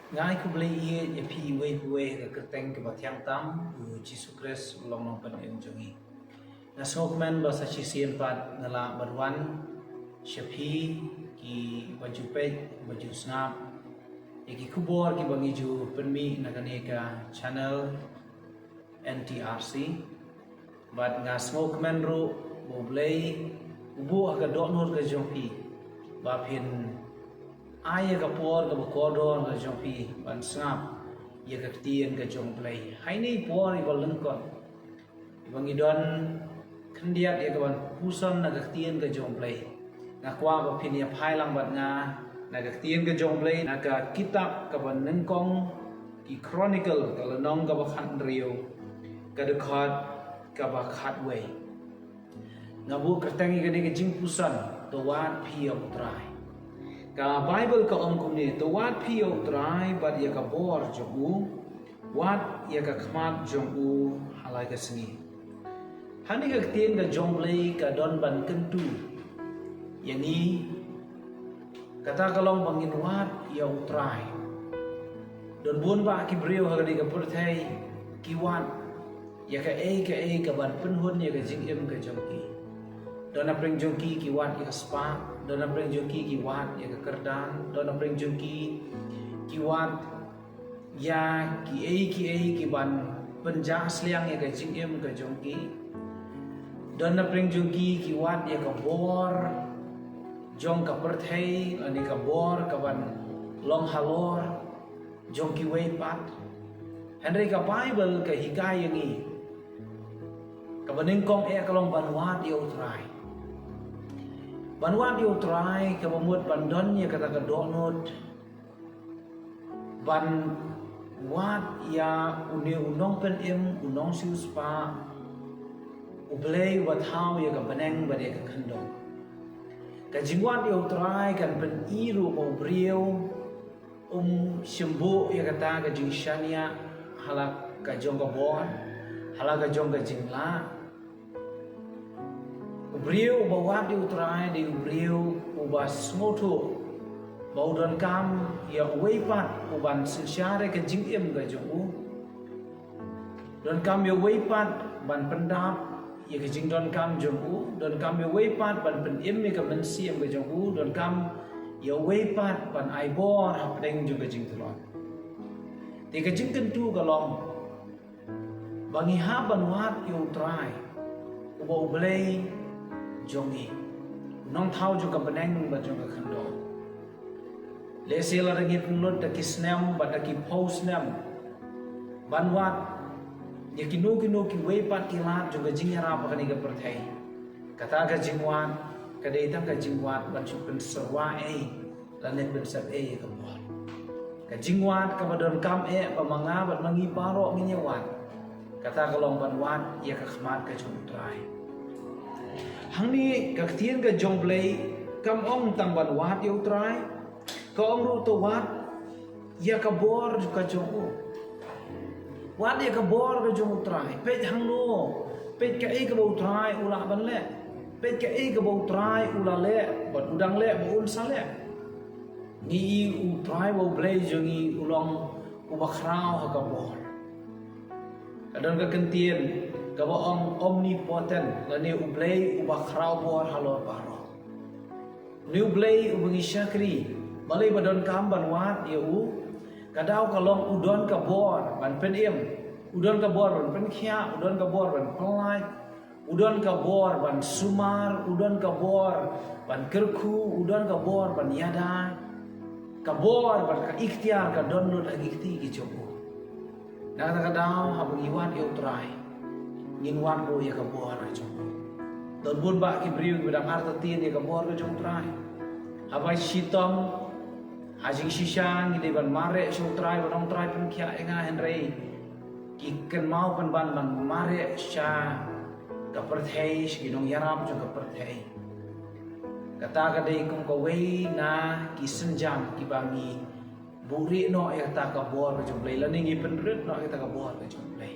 Ngai ku blei ye ye pi we huwe ga kerteng ke batyang tam u Jesu Christ long long pen em jongi. Na sokmen ba sa chi sien pat ngala barwan shepi ki baju pe baju snap ye ki kubor ki bangi ju penmi na kaneka channel NTRC but nga sokmen ro bo blei ubu aga dok nur ga jongpi ba pin ai ga por ga ko don ga jong pi ban snap ye ga tien ga jong play hai ni por i bol kon bang i don khandiat ye ga ban puson na ga tien ga jong play na kwa ba phin ya phai lang bat nga na ga tien ga jong play na ga kitab ga ban neng kong ki chronicle ga la nong ga ba khan rio ga de khat ga ba khat we nga bu ka tangi ga ni ga jing puson to wat pi of try ka Bible ka kumni to wat pi o try but ya ka bor jogu wat ya ka khmat jogu halai ka singi hani ka tien ka jonglei ka don ban kentu yani kata kalong bangin wat ya o try don bun ba ki brio ha ni ka purthai ki wat ya ka ka ban penhun ya ka jing em ka jongki don apring jongki ki wat ya ka spa don apring jongki ki wat ya ka kerdan don apring jongki ki wat ya ki ban penjang sliang ya ka jing em ka jongki don apring jongki ki wat ya ka bor jong ka perthai ani ka bor ka ban long halor jongki wei pat Henry ka Bible ka hikay yangi ka baning kong ka long banwat yo try Banwat yo try ka mamut bandon ya kata ka donut ban wat ya uni unong pen unong siu spa ublay wat how ya ka baneng ba ya ka khandong ka jingwat yo try kan pen iru mo brio shimbo ya kata ka jing shania halak ka jong ka bon halak ka jong ka jingla Brio bawat di utrai di brio ubas smoto baudon kam ya weipat uban sensyare ke jingim ga jongu don kam ya weipat ban pendap ya ke jing don kam jongu don kam ya weipat ban penim ya ke mensiem ga jongu don kam ya weipat ban aibor hapdeng juga jing telon ti ke jing tentu galong bangi ha ban wat ya utrai ubau blay jongi nong thau jo ka baneng ba jo ka khando le sela rangit nut ta kisnem ba ta ki posnem banwat ya kinu ki we pat ki lat jo ka jingyara ba kani ka perthai kata ka jingwan ka dei tang ka jingwat ban chu pen serwa la net ben sat ka bol ka jingwat ka badon kam ba manga ba mangi paro nginyawat kata ka long banwat ya ka khmat ka chu trai Hangni ka tien ka jonglei kam ong tang ban wat yo try ka ong ru to wat ya ka bor ka jongu wat ya ka bor ka jongu try pe hang no pe ka ka bo try ula ban le pe ka ka bo try ula le bat udang le bo un sale ni u try bo blei jongi ulong u bakrao ha ka bor kadang ka kentien ka ong omnipotent la ne ublay ubakraw bor halor paro ne ublay ubangi syakri balay badon kam banwat ya u kadaw kalong udon ka bor ban penim udon ka bor ban penkhia udon ka bor ban pelai udon ka bor ban sumar udon ka bor ban kerku udon ka bor ban yada ka bor ban ka ikhtiar ka donut agikti ki jogo na kadaw habangi wat ya utrai ngin wan ko ya ka bor ka jong don bun ba ki briu bidang arta tin ya ka bor ka jong trai habai sitom hajing shishan ngi de ban mare so trai ban trai pun kya enga henrei ki ken mau ban mare sha ka perthei shi dong yaram jo ka perthei kata ka dei kum ko wei na ki senjam ki bangi buri no ya ta ka bor ka jong play laning i penrut no ya ta ka bor ka jong play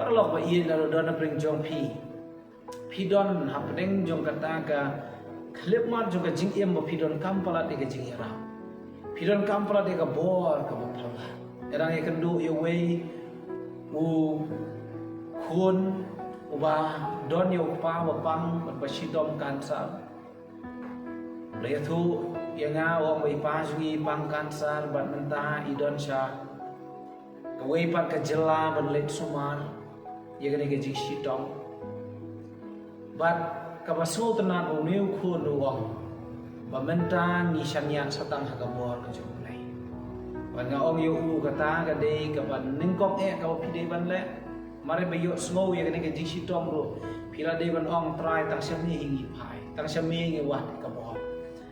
Paralog ba iyan na don na bring jong pi don hapdeng jong kata ka klip mar jong ka jing em ba pi don kam pala de ka jing yara Pidon kampala de ka bor ka bapala. Erang e kendu ye wei u kun uba don yo pa bapang ba sidom kansa. Letu yang awak wei pasui pang kansar bat mentah idon sya. Wei pat ka jela ban let sumar. Ye gane ke jing sidom. Bat ka basu tenan u new kun uang. Ba mentah ni syanyan satang hakabor ka jumlai. Ban nga ong yo u kata ka de ka ban ningkok ka pide ban le. Mare bayo snow ye gane ke jing sidom ro. Pila de ban ong try tang syami hingi pai. Tang syami nge wat ka bor.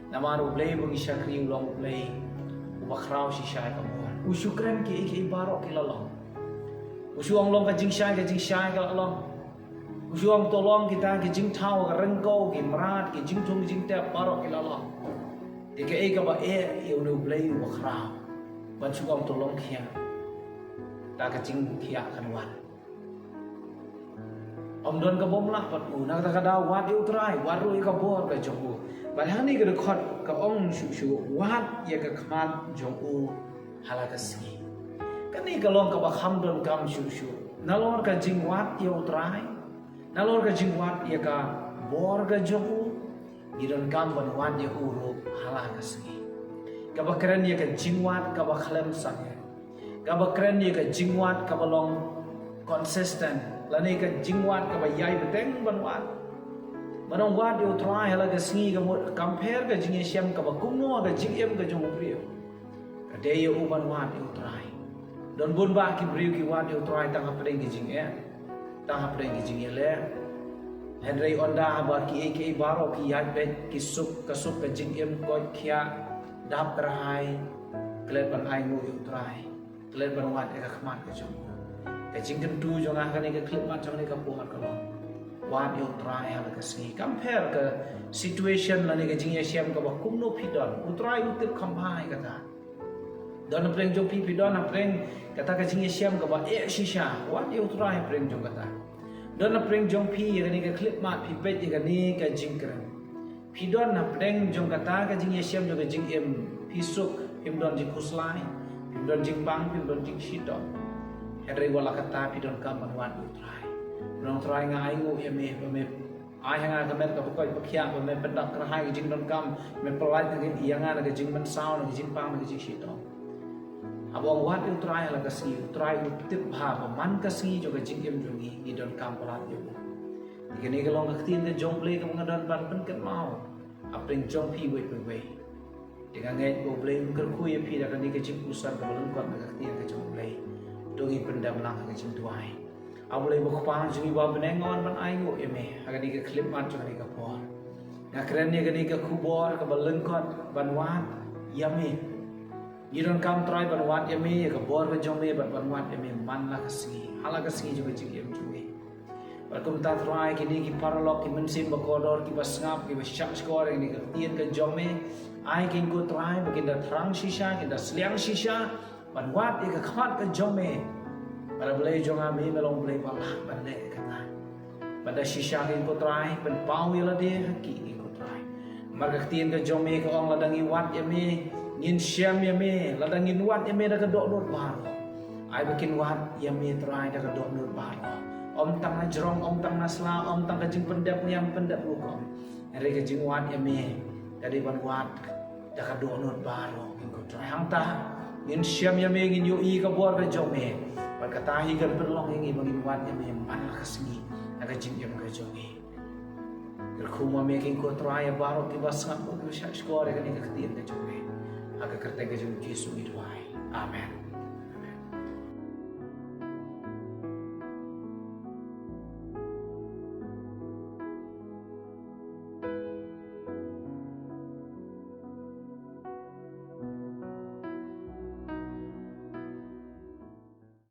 Namaru play bungi syakri ulong play ubakraw si syai kamuan usukren ki barok ki lalong usuang long ka jing syai ka lalong usuang tolong kita ki jing thau ka rengko ki mrat ki jing thung jing tep barok ki lalong dike ka ba unu play ubakraw ban suang tolong kia ta ka jing kia kanwan om don ka bom lah pat u nak ta ka da wat yu trai waru ka bor ka jogu Balhani ke dekat ke ong susu wat ya ke kemat jongu halakasi. Kani kalong ke bakham don kam susu. Nalor ke jingwat ya utrai. Nalor ke jingwat ya ke bor ke jongu. Gidon kam ban wat ya urup halakasi. Kabakren ya ke jingwat ke bakhlem sange. Kabakren ya ke jingwat ke balong konsisten. Lani ke jingwat ke bayai beteng ban wat. Manong wat yo try hala ka singi ka compare ka jingi syam ka bakumno ka jingem ka jong brio. Ka de yo uban wat yo try. Don bun ba ki brio ki wat yo try tang hapring ki jing tang hapring ki jing le. Henry onda ba ki baro ki yat bet ki sup ka jingem ko kya dap trai. Klet ban ai ngo yo try. Klet ban wat ka khmat ka jong. Ka jing kan tu jong ah ka ni ka klet mat jong ni ka puat ka lo. Wat yo try hala ka singi compare ka situation lani ka jingya syam ka bakumno pidon utrai utip khambai kata don preng jong pi pidon preng kata ka jingya syam ka ba shisha wat yo try preng jong kata don preng jong pi ya ni ka clip mat pi pet ya ni ka jingkran pidon preng jong kata ka jingya syam jo ka jingem pisuk pimdon jing kuslai pimdon jing pang pimdon jing shito henry wala kata pidon ka manwan utrai Nong try nga ay ngo me ay nga kamet ka pakoy pakya me pendak krahay jing don kam me pelai ngin ianga na jing man sao na jing pang na jing shito abong wat yung try la kasi try tip ha man kasi jo ka jing em jongi ni don kam palat yo ikani ka long aktin na jong play ka mga don ban pen ket mau apring jong pi we dengan ngai go play ker kuy pi da kan ni ka jing pusar ka balon kot na aktin ka jong play dongi pendam lang ka jing tuai Abulai bukpang jungi ba benengon ban ayo eme aga ni ka clip mat jungi ka por na kren ni ka kubor ka balengkot ban wat yami giron kam try ban wat yami ka bor ka jome ban wat yami man la kasi hala kasi juga jigem jungi Balkum ta try kini ki paralog ki mensim bakodor ki basngap ki basyak skor ni ka tien ka jome ai kin ko try bakin da thrang shisha kin da sliang shisha ban wat ka khat ka jome Pada boleh jangan ambil melong boleh balah balik kata. Pada shisha ko try pen pau ila dia ki ko try. Marga tien ka jome ka ong ladangi wat ya me ngin syam ya me ladangin wat ya me da ka dok dot bar. Ai bikin wat ya me try da ka dok dot bar. Om tang na jrong om tang na sla om tang ka jing pendap nyam pendap lukom. Ere ka jing wat ya me dari ban wat da ka dok dot bar ko try hang ta ngin syam ya me ngin yo I ka bor ka jome. Pagkatahi kan perlong ini bagi buat yang memang kasih naga jingkem ke jongi. Kerkuma making ko try baru tiba sangat pun syak skor kan ikut ke jongi. Agak kerja ke jongi Yesus itu. Amen.